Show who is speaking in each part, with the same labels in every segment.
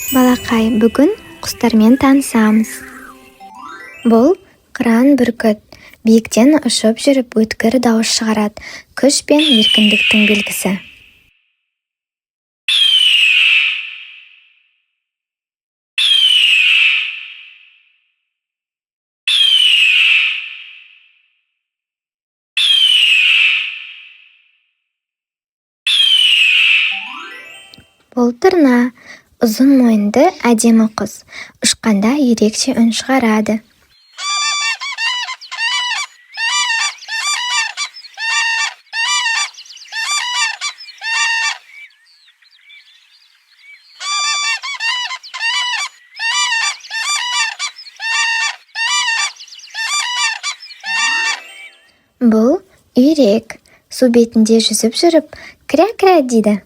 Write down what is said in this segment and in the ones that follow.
Speaker 1: Балақай, бүгін құстармен танысамыз. Бұл қыран бүркіт. Биіктен ұшып жүріп өткір дауыс шығарады. Күш пен еркіндіктің белгісі. Бұл тырна, ұзын мойынды әдемі құс. Ұшқанда ерекше үн шығарады. Бұл үйрек. Су бетінде жүзіп жүріп, кря-кря дейді.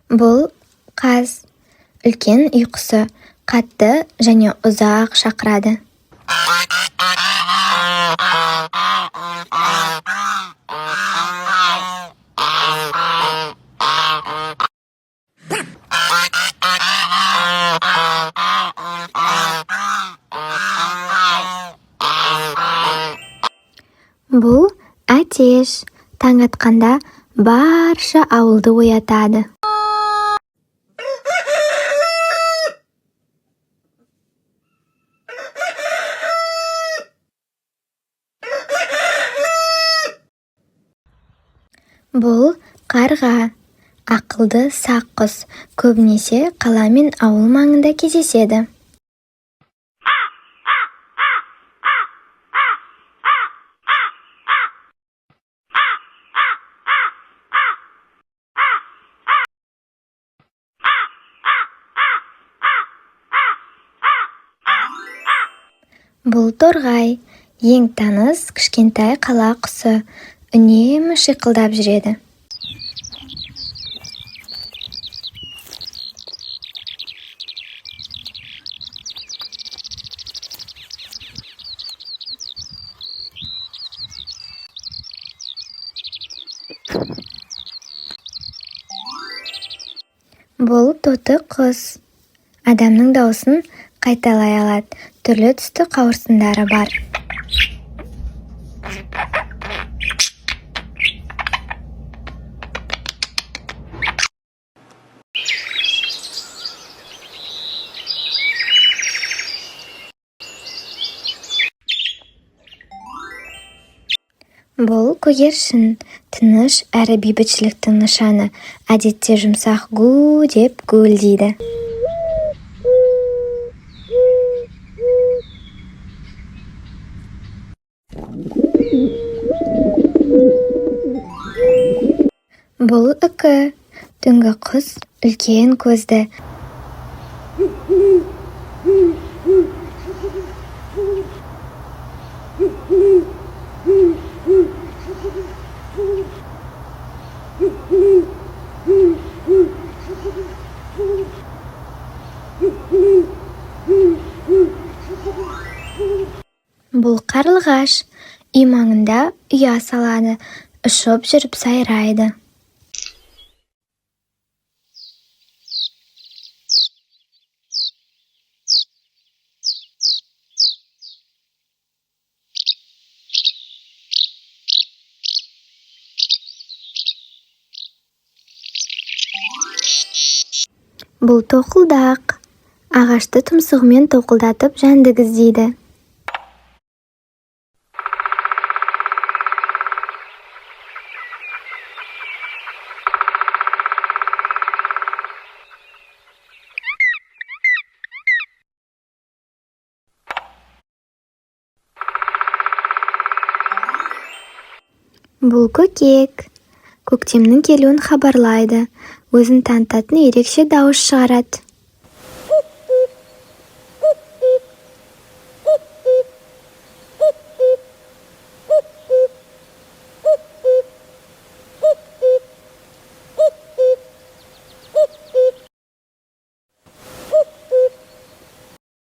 Speaker 1: Бұл қаз. Үлкен үй құсы. Қатты және ұзақ шақырады. Бұл әтеш. Таң атқанда барша ауылды оятады. Бұл қарға. Ақылды сақ құс. Көбінесе қала мен ауыл маңында кездеседі. Бұл торғай. Ең таныс кішкентай қала құсы. Үнемі шиқылдап жүреді. Бұл тоты құс. Адамның дауысын қайталай алады. Түрлі түсті қауырсындары бар. Бұл көгершін. Тыныш әрі бейбітшіліктің нышаны. Әдетте жұмсақ гу деп гуілдейді. Бұл үкі. Түнгі құс. Үлкен көзді. Бұл қарлығаш. Үй маңында ұя салады. Ұшып жүріп сайрайды. Бұл тоқылдақ. Ағашты тұмсығымен тоқылдатып жәндік іздейді. Бұл көкек. Көктемнің келуін хабарлайды. Өзін танытатын ерекше дауыс шығарады.